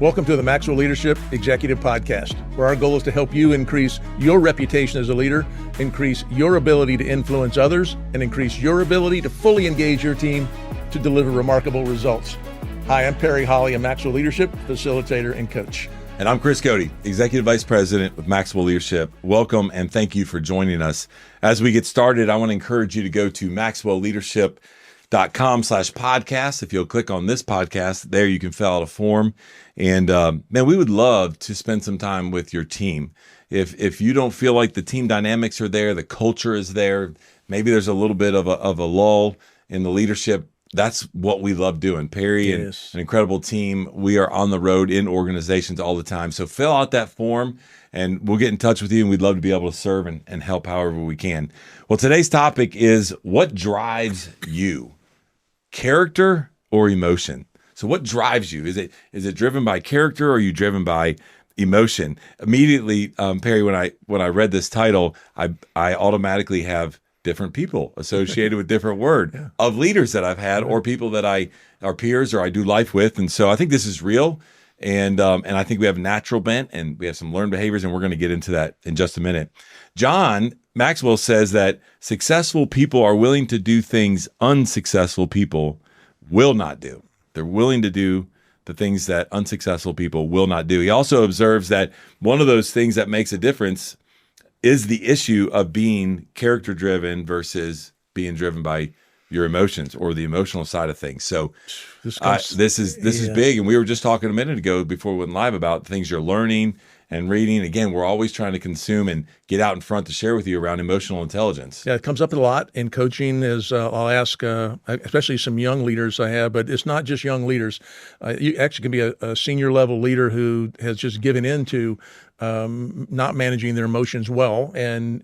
Welcome to the Maxwell Leadership Executive Podcast, where our goal is to help you increase your reputation as a leader, increase your ability to influence others, and increase your ability to fully engage your team to deliver remarkable results. Hi, I'm Perry Holly, a Maxwell Leadership Facilitator and Coach. And I'm Chris Cody, Executive Vice President with Maxwell Leadership. Welcome and thank you for joining us. As we get started, I want to encourage you to go to maxwellleadership.com/podcast. If you'll click on this podcast, there you can fill out a form. And man, we would love to spend some time with your team. If you don't feel like the team dynamics are there, the culture is there, maybe there's a little bit of a lull in the leadership. That's what we love doing. Perry and an incredible team. We are on the road in organizations all the time. So fill out that form and we'll get in touch with you, and we'd love to be able to serve and help however we can. Well, today's topic is what drives you, character or emotion? So what drives you? Is it driven by character, or are you driven by emotion? Immediately, Perry, when I read this title, I automatically have different people associated with different word of leaders that I've had, or people that are peers or I do life with. And so I think this is real. And I think we have natural bent and we have some learned behaviors, and we're going to get into that in just a minute. John Maxwell says that successful people are willing to do things unsuccessful people will not do. They're willing to do the things that unsuccessful people will not do. He also observes that one of those things that makes a difference is the issue of being character-driven versus being driven by your emotions or the emotional side of things. So this is big. And we were just talking a minute ago before we went live about things you're learning and reading. Again, we're always trying to consume and get out in front to share with you around emotional intelligence. Yeah, it comes up a lot in coaching. I'll ask, especially some young leaders I have, but it's not just young leaders. You actually can be a senior level leader who has just given in to not managing their emotions well and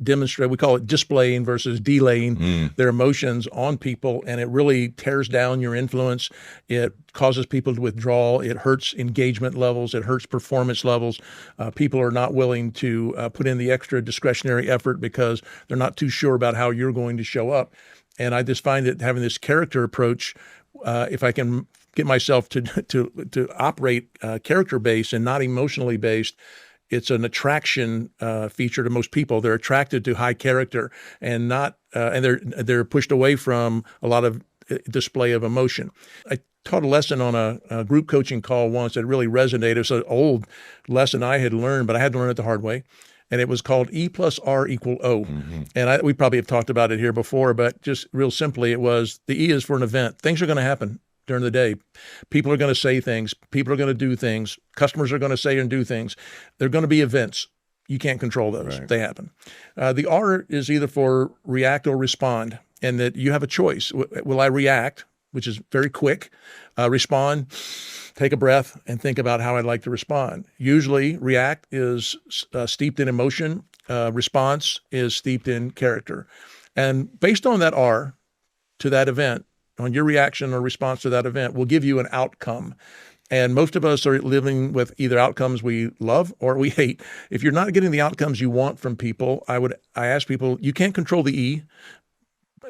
demonstrate. We call it displaying versus delaying their emotions on people, and it really tears down your influence. It causes people to withdraw. It hurts engagement levels. It hurts performance levels. People are not willing to put in the extra discretionary effort because they're not too sure about how you're going to show up. And I just find that having this character approach, if I can get myself to operate character-based and not emotionally based, it's an attraction feature to most people. They're attracted to high character and they're pushed away from a lot of display of emotion. I taught a lesson on a group coaching call once that really resonated. It was an old lesson I had learned, but I had to learn it the hard way. And it was called E plus R equal O. And we probably have talked about it here before, but just real simply, it was the E is for an event. Things are going to happen during the day. People are going to say things. People are going to do things. Customers are going to say and do things. They're going to be events. You can't control those. Right. They happen. The R is either for react or respond, and that you have a choice. Will I react, which is very quick, respond, take a breath, and think about how I'd like to respond. Usually react is steeped in emotion. Response is steeped in character. And based on that R to that event, on your reaction or response to that event, will give you an outcome. And most of us are living with either outcomes we love or we hate. If you're not getting the outcomes you want from people, I ask people, you can't control the E,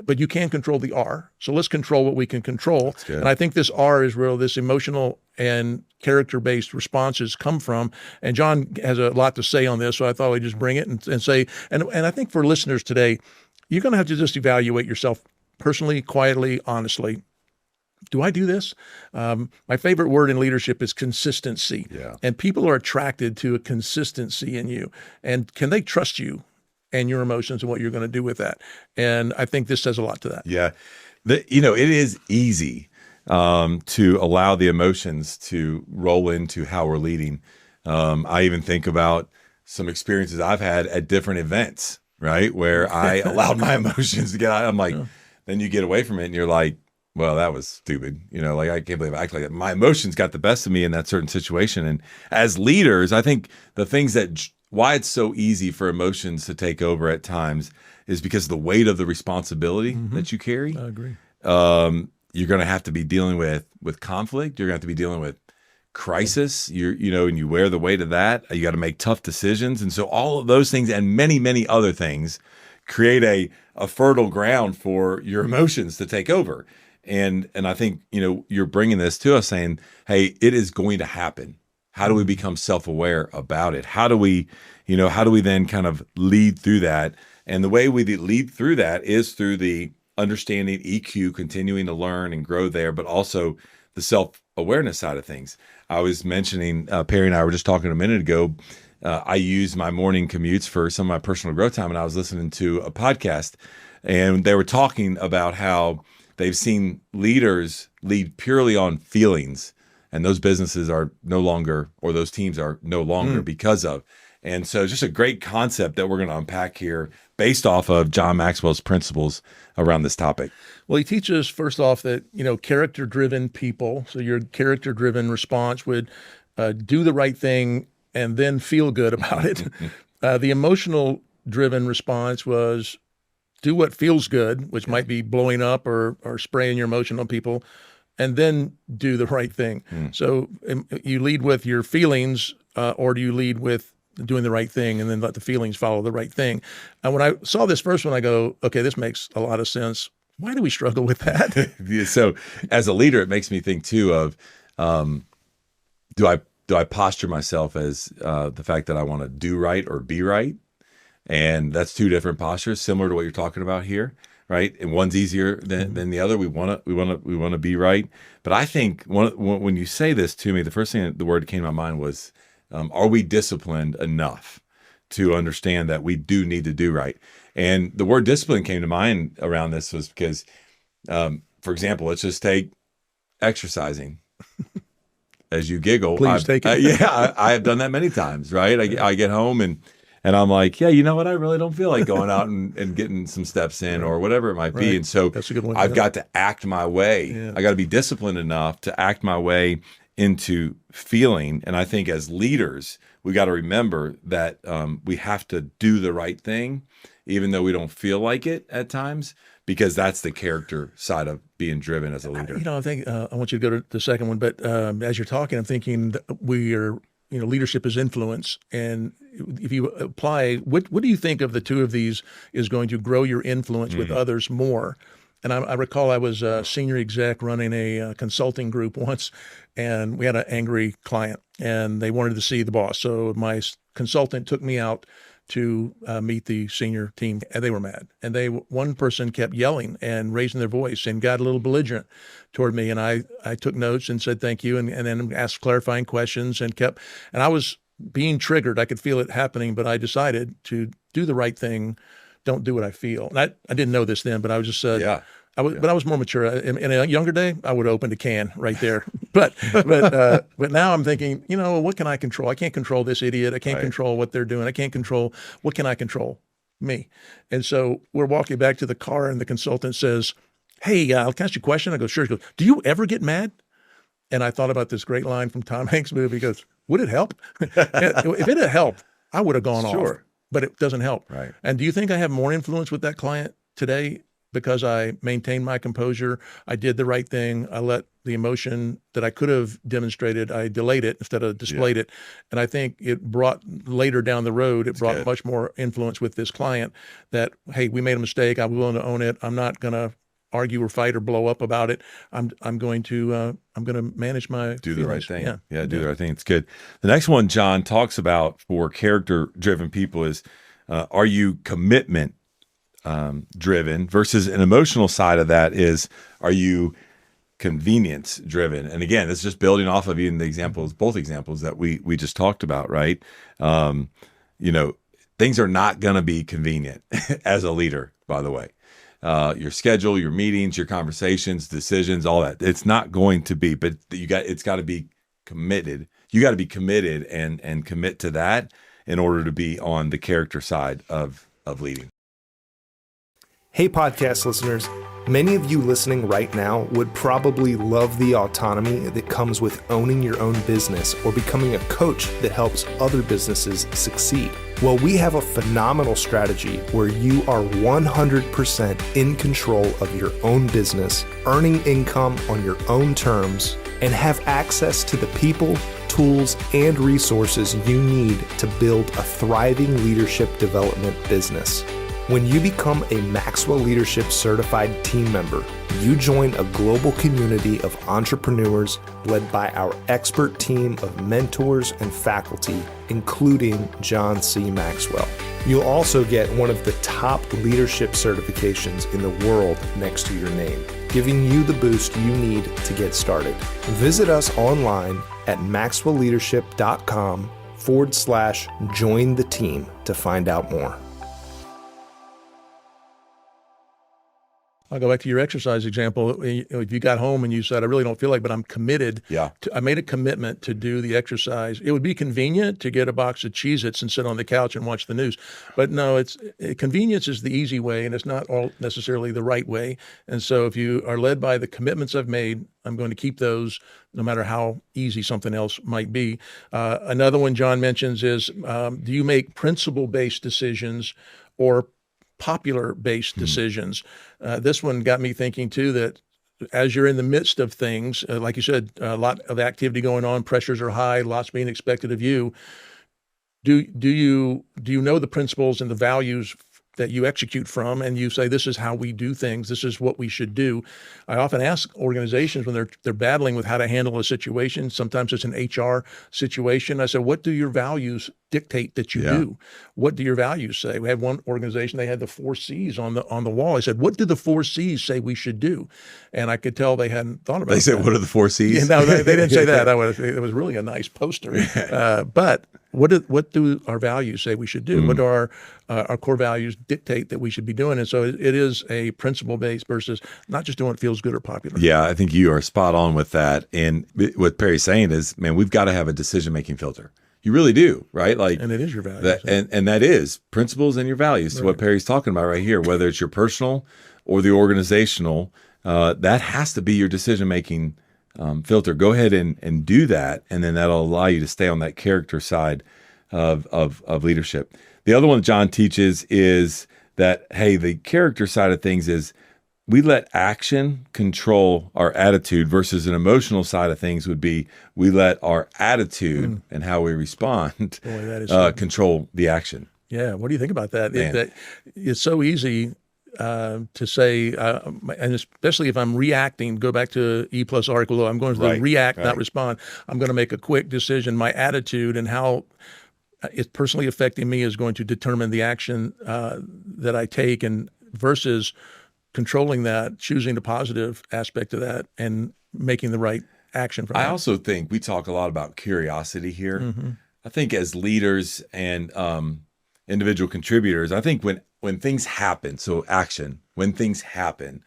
but you can control the R. So let's control what we can control. And I think this R is where this emotional and character-based responses come from. And John has a lot to say on this, so I thought I'd just bring it and say, and I think for listeners today, you're going to have to just evaluate yourself personally, quietly, honestly. Do I do this? My favorite word in leadership is consistency. Yeah. And people are attracted to a consistency in you. And can they trust you and your emotions and what you're going to do with that? And I think this says a lot to that. Yeah. It is easy to allow the emotions to roll into how we're leading. I even think about some experiences I've had at different events, right? Where I allowed my emotions to get out. I'm like, then you get away from it and you're like, well, that was stupid. I can't believe I act like that. My emotions got the best of me in that certain situation. And as leaders, I think the things why it's so easy for emotions to take over at times is because of the weight of the responsibility that you carry. I agree. You're going to have to be dealing with conflict. You're going to have to be dealing with crisis. And you wear the weight of that. You got to make tough decisions. And so all of those things and many, many other things create a fertile ground for your emotions to take over. And I think, you're bringing this to us saying, hey, it is going to happen. How do we become self-aware about it? How do we then kind of lead through that? And the way we lead through that is through the understanding EQ, continuing to learn and grow there, but also the self-awareness side of things. I was mentioning, Perry and I were just talking a minute ago, I use my morning commutes for some of my personal growth time, and I was listening to a podcast, and they were talking about how they've seen leaders lead purely on feelings, and those businesses are no longer, or those teams are no longer because of. And so just a great concept that we're going to unpack here based off of John Maxwell's principles around this topic. Well, he teaches first off that, character-driven people, so your character-driven response would do the right thing and then feel good about it. The emotional-driven response was do what feels good, which might be blowing up or spraying your emotion on people, and then do the right thing. So you lead with your feelings, or do you lead with doing the right thing and then let the feelings follow the right thing? And when I saw this first one, I go, okay, this makes a lot of sense. Why do we struggle with that? So as a leader, it makes me think too of, do I posture myself as the fact that I want to do right or be right? And that's two different postures, similar to what you're talking about here, right? And one's easier than the other. We want to be right. But I think when you say this to me, the first thing the word that came to my mind was, are we disciplined enough to understand that we do need to do right? And the word discipline came to mind around this was because, for example, let's just take exercising. As you giggle, Please take it. I have done that many times, right? I get home and I'm like, yeah, you know what? I really don't feel like going out and getting some steps in or whatever it might be. And so that's a good one. I've got to act my way. Yeah. I got to be disciplined enough to act my way into feeling. And I think as leaders, we got to remember that we have to do the right thing, even though we don't feel like it at times, because that's the character side of being driven as a leader. I think I want you to go to the second one, but as you're talking, I'm thinking that we are, leadership is influence. And if you apply, what do you think of the two of these is going to grow your influence with others more? And I recall I was a senior exec running a consulting group once, and we had an angry client, and they wanted to see the boss. So my consultant took me out to meet the senior team, and they were mad. And one person kept yelling and raising their voice and got a little belligerent toward me. And I took notes and said thank you, and then asked clarifying questions and I was being triggered. I could feel it happening, but I decided to do the right thing. Don't do what I feel. And I didn't know this then, but I was just but I was more mature. In a younger day, I would have opened a can right there. But now I'm thinking, what can I control? I can't control this idiot. I can't control what they're doing. I can't control. What can I control? Me. And so we're walking back to the car, and the consultant says, "Hey, I'll ask you a question." I go, "Sure." He goes, "Do you ever get mad?" And I thought about this great line from Tom Hanks' movie. He goes, "Would it help?" If it had helped, I would have gone off. But it doesn't help. Right. And do you think I have more influence with that client today because I maintained my composure? I did the right thing. I let the emotion that I could have demonstrated, I delayed it instead of displayed it. And I think it brought later down the road, much more influence with this client that, hey, we made a mistake. I'm willing to own it. I'm not going to argue or fight or blow up about it. I'm going to manage my do feelings. The right thing. Yeah, do the right thing. It's good. The next one John talks about for character-driven people is, are you commitment driven versus an emotional side of that is, are you convenience driven? And again, it's just building off of even the examples, both examples that we just talked about, right? Things are not going to be convenient as a leader, by the way. Your schedule, your meetings, your conversations, decisions, all that. It's not going to be, but it's got to be committed. You got to be committed and commit to that in order to be on the character side of leading. Hey, podcast listeners. Many of you listening right now would probably love the autonomy that comes with owning your own business or becoming a coach that helps other businesses succeed. Well, we have a phenomenal strategy where you are 100% in control of your own business, earning income on your own terms, and have access to the people, tools, and resources you need to build a thriving leadership development business. When you become a Maxwell Leadership Certified Team member, you join a global community of entrepreneurs led by our expert team of mentors and faculty, including John C. Maxwell. You'll also get one of the top leadership certifications in the world next to your name, giving you the boost you need to get started. Visit us online at maxwellleadership.com/join the team to find out more. I'll go back to your exercise example. If you got home and you said, I really don't feel like, but I'm committed. Yeah. I made a commitment to do the exercise. It would be convenient to get a box of Cheez-Its and sit on the couch and watch the news. But no, convenience is the easy way, and it's not all necessarily the right way. And so if you are led by the commitments I've made, I'm going to keep those no matter how easy something else might be. Another one John mentions is, do you make principle-based decisions or popular-based decisions? This one got me thinking too, that as you're in the midst of things, like you said, a lot of activity going on, pressures are high, lots being expected of you. Do you know the principles and the values that you execute from, and you say, this is how we do things, this is what we should do? I often ask organizations when they're battling with how to handle a situation, sometimes it's an HR situation, I said, what do your values dictate that you do? What do your values say? We had one organization, they had the 4 C's on the wall. I said, what do the 4 C's say we should do? And I could tell they hadn't thought about it. They said, what are the 4 C's? Yeah, no, they didn't say that. It was really a nice poster. But what do our values say we should do? What do our core values dictate that we should be doing? And so it is a principle-based versus not just doing what feels good or popular. Yeah, I think you are spot on with that. And what Perry's saying is, man, we've got to have a decision-making filter. You really do, right? And it is your values. And that is principles and your values. So what Perry's talking about right here, whether it's your personal or the organizational, that has to be your decision-making filter. Go ahead and do that, and then that'll allow you to stay on that character side of leadership. The other one John teaches is that, hey, the character side of things is we let action control our attitude, versus an emotional side of things would be we let our attitude and how we respond control the action. Yeah. What do you think about that? It's so easy to say, and especially if I'm reacting, go back to E plus R equal O, I'm going to react, not respond. I'm going to make a quick decision. My attitude and how it's personally affecting me is going to determine the action that I take, and versus controlling that, choosing the positive aspect of that, and making the right action from that. I also think we talk a lot about curiosity here. Mm-hmm. I think as leaders and individual contributors, I think when things happen, so action, when things happen,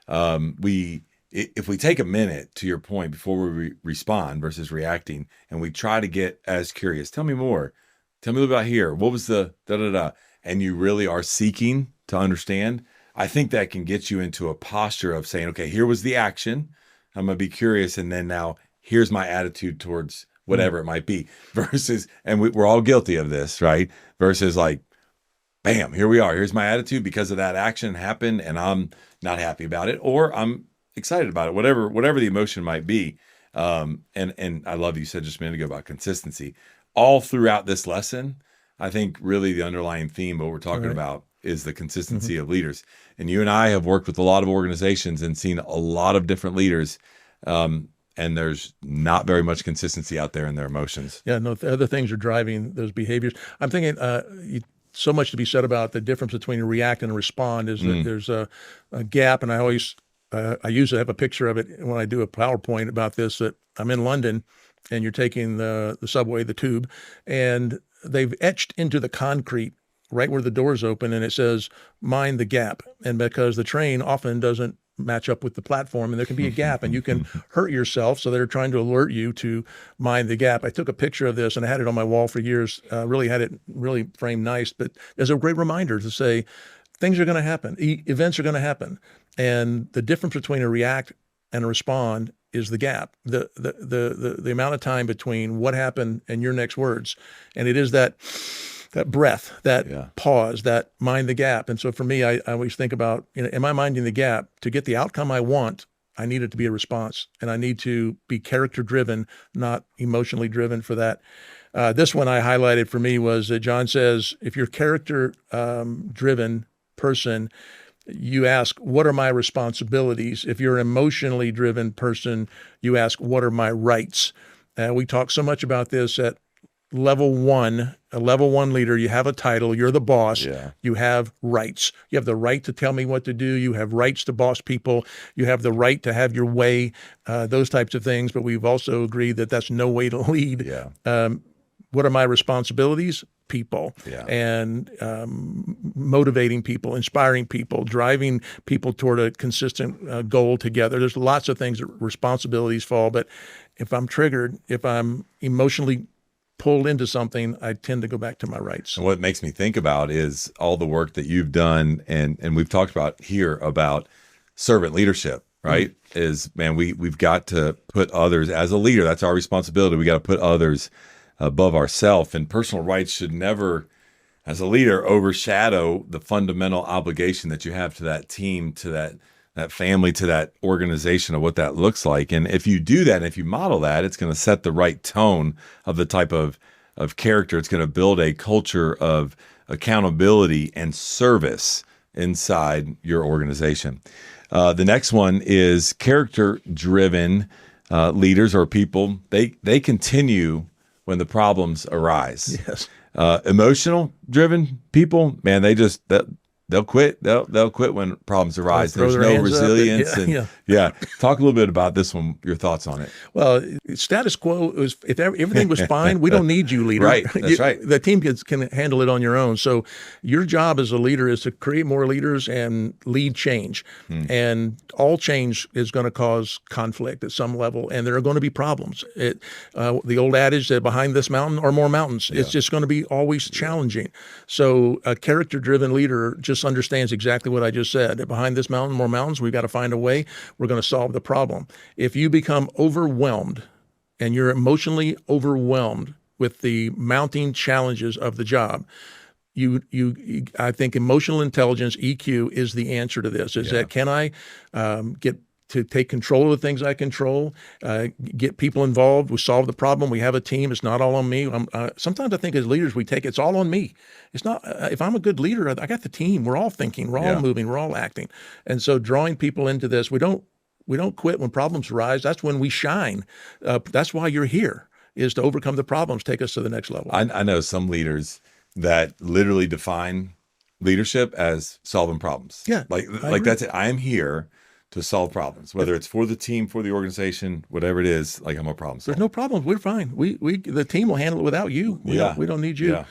if we take a minute, to your point, before we respond versus reacting, and we try to get as curious, tell me more, tell me a little about here, what was the da-da-da, and you really are seeking to understand, I think that can get you into a posture of saying, okay, here was the action, I'm going to be curious, and then now here's my attitude towards whatever it might be, versus, and we're all guilty of this, right? Versus like, bam, here we are. Here's my attitude because of that action happened, and I'm not happy about it, or I'm excited about it, whatever the emotion might be. And I love you said just a minute ago about consistency. All throughout this lesson, I think really the underlying theme of what we're talking about is the consistency of leaders. And you and I have worked with a lot of organizations and seen a lot of different leaders, and there's not very much consistency out there in their emotions. Yeah, no, other things are driving those behaviors. I'm thinking so much to be said about the difference between a react and a respond is that there's a gap, and I usually have a picture of it when I do a PowerPoint about this, that I'm in London and you're taking the subway, the tube, and they've etched into the concrete right where the doors open, and it says, mind the gap. And because the train often doesn't match up with the platform, and there can be a gap, and you can hurt yourself, so they're trying to alert you to mind the gap. I took a picture of this, and I had it on my wall for years, really had it really framed nice, but as a great reminder to say, things are going to happen, events are going to happen, and the difference between a react and a respond is the gap, the amount of time between what happened and your next words. And it is that breath, that pause, that mind the gap. And so for me, I always think about, am I minding the gap? To get the outcome I want, I need it to be a response, and I need to be character driven, not emotionally driven for that. This one I highlighted for me was that John says, if you're character driven, person, you ask, what are my responsibilities? If you're an emotionally driven person, you ask, what are my rights? We talk so much about this at level one. A level one leader, you have a title, you're the boss, you have rights. You have the right to tell me what to do, you have rights to boss people, you have the right to have your way, those types of things. But we've also agreed that that's no way to lead. What are my responsibilities? People. And motivating people, inspiring people, driving people toward a consistent goal together. There's lots of things that responsibilities fall, but if I'm triggered, if I'm emotionally pulled into something, I tend to go back to my rights. And what it makes me think about is all the work that you've done, and we've talked about here about servant leadership, right? Is, man, we've got to put others as a leader. That's our responsibility. We got to put others above ourselves, and personal rights should never, as a leader, overshadow the fundamental obligation that you have to that team, to that family, to that organization, of what that looks like. And if you do that, and if you model that, it's going to set the right tone of the type of character. It's going to build a culture of accountability and service inside your organization. The next one is character-driven leaders or people. They continue when the problems arise. Emotional-driven people, man, they'll quit. They'll quit when problems arise. There's no resilience. Talk a little bit about this one, your thoughts on it. Well, status quo is, if everything was fine, we don't need you, leader. Right, that's right. The team can handle it on your own. So your job as a leader is to create more leaders and lead change. And all change is going to cause conflict at some level, and there are going to be problems. The old adage that behind this mountain are more mountains. It's just going to be always challenging. So a character-driven leader just understands exactly what I just said. That behind this mountain, more mountains. We've got to find a way. We're going to solve the problem. If you become overwhelmed and you're emotionally overwhelmed with the mounting challenges of the job, I think emotional intelligence, EQ, is the answer to this. That can I get to take control of the things I control, get people involved, we solve the problem, we have a team, it's not all on me. Sometimes I think as leaders it's all on me. It's not, if I'm a good leader, I got the team, we're all thinking, we're all moving, we're all acting. And so drawing people into this, we don't quit when problems arise, that's when we shine. That's why you're here, is to overcome the problems, take us to the next level. I know some leaders that literally define leadership as solving problems. Like that's it. I am here to solve problems, whether it's for the team, for the organization, whatever it is. Like, I'm a problem solver. There's no problems. We're fine. The team will handle it without you. We don't need you.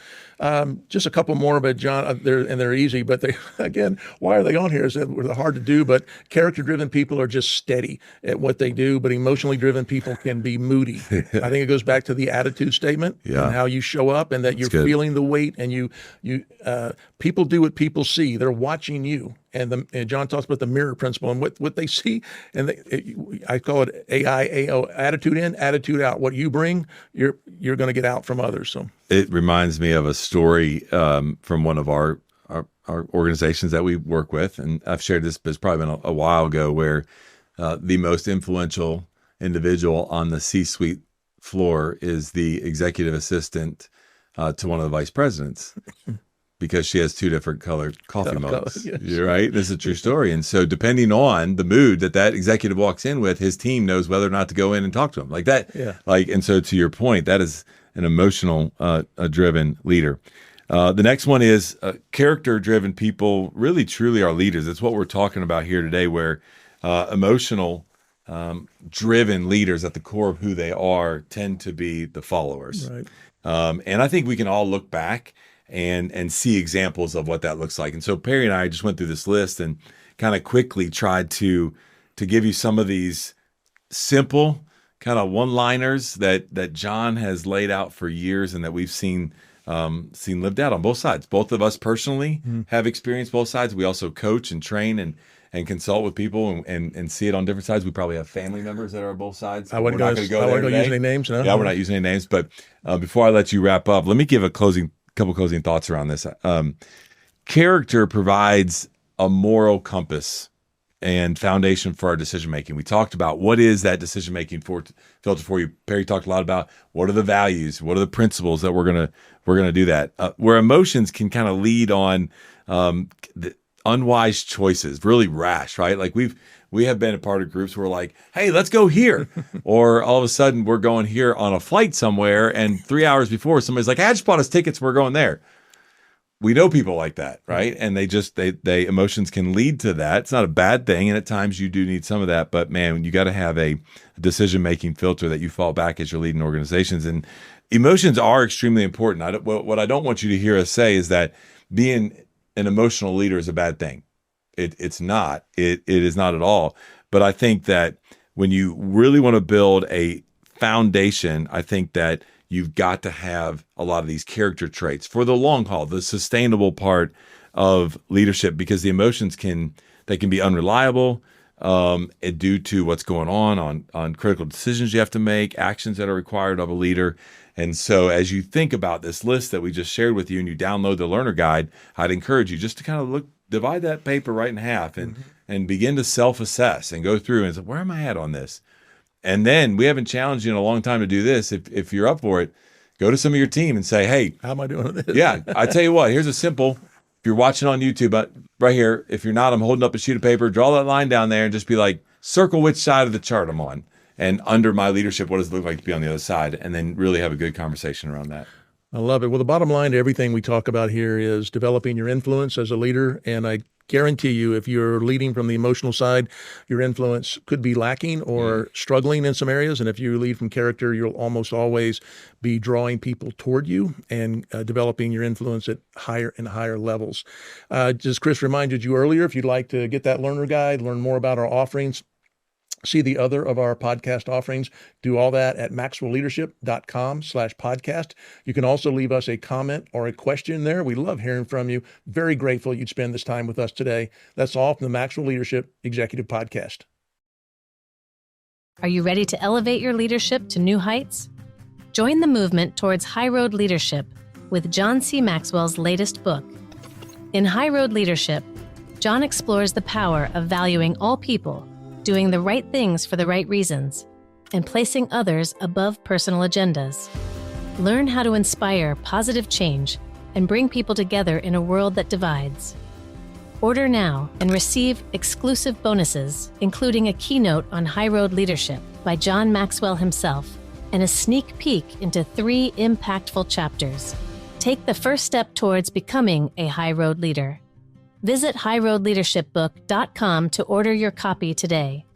Just a couple more, but John, they're easy. But again, why are they on here? Is that they're hard to do? But character-driven people are just steady at what they do. But emotionally driven people can be moody. I think it goes back to the attitude statement and how you show up, and that you're feeling the weight. And people do what people see. They're watching you. And John talks about the mirror principle and what they see. And I call it AIAO, attitude in, attitude out. What you bring, you're going to get out from others. So it reminds me of a story from one of our organizations that we work with. And I've shared this, but it's probably been a while ago, where the most influential individual on the C-suite floor is the executive assistant to one of the vice presidents. Because she has two different colored coffee mugs. You're right. This is a true story. And so depending on the mood that executive walks in with, his team knows whether or not to go in and talk to him like that. And so to your point, that is an emotional driven leader. The next one is character driven people really truly are leaders. That's what we're talking about here today, where emotional driven leaders at the core of who they are tend to be the followers. Right. And I think we can all look back and see examples of what that looks like. And so Perry and I just went through this list and kind of quickly tried to give you some of these simple kind of one-liners that John has laid out for years and that we've seen lived out on both sides. Both of us personally have experienced both sides. We also coach and train and consult with people and see it on different sides. We probably have family members that are on both sides. I wouldn't go use any names. No? Yeah, we're not using any names. But before I let you wrap up, let me give a couple closing thoughts around this. Character provides a moral compass and foundation for our decision making. We talked about what is that decision making filter for you. Perry talked a lot about what are the values, what are the principles that we're gonna do that. Where emotions can kind of lead on unwise choices, really rash, right? Like we have been a part of groups where we're like, hey, let's go here. Or all of a sudden we're going here on a flight somewhere, and 3 hours before somebody's like, I just bought us tickets, we're going there. We know people like that, right? And they emotions can lead to that. It's not a bad thing. And at times you do need some of that, but man, you got to have a decision-making filter that you fall back as you're leading organizations. And emotions are extremely important. What I don't want you to hear us say is that being an emotional leader is a bad thing. It's not. It is not at all. But I think that when you really want to build a foundation, I think that you've got to have a lot of these character traits for the long haul, the sustainable part of leadership, because the emotions can be unreliable due to what's going on critical decisions you have to make, actions that are required of a leader. And so as you think about this list that we just shared with you and you download the learner guide, I'd encourage you just to kind of divide that paper right in half and begin to self-assess and go through and say, where am I at on this? And then we haven't challenged you in a long time to do this. If you're up for it, go to some of your team and say, hey, how am I doing with this? Yeah, I tell you what, here's a simple, if you're watching on YouTube, right here, if you're not, I'm holding up a sheet of paper, draw that line down there and just be like, circle which side of the chart I'm on. And under my leadership, what does it look like to be on the other side? And then really have a good conversation around that. I love it. Well, the bottom line to everything we talk about here is developing your influence as a leader. And I guarantee you, if you're leading from the emotional side, your influence could be lacking or struggling in some areas. And if you lead from character, you'll almost always be drawing people toward you and developing your influence at higher and higher levels. Just Chris reminded you earlier, if you'd like to get that learner guide, learn more about our offerings, see the other of our podcast offerings, do all that at maxwellleadership.com/podcast. You can also leave us a comment or a question there. We love hearing from you. Very grateful you'd spend this time with us today. That's all from the Maxwell Leadership Executive Podcast. Are you ready to elevate your leadership to new heights? Join the movement towards High Road Leadership with John C. Maxwell's latest book. In High Road Leadership, John explores the power of valuing all people, doing the right things for the right reasons, and placing others above personal agendas. Learn how to inspire positive change and bring people together in a world that divides. Order now and receive exclusive bonuses, including a keynote on High Road Leadership by John Maxwell himself, and a sneak peek into 3 impactful chapters. Take the first step towards becoming a High Road leader. Visit highroadleadershipbook.com to order your copy today.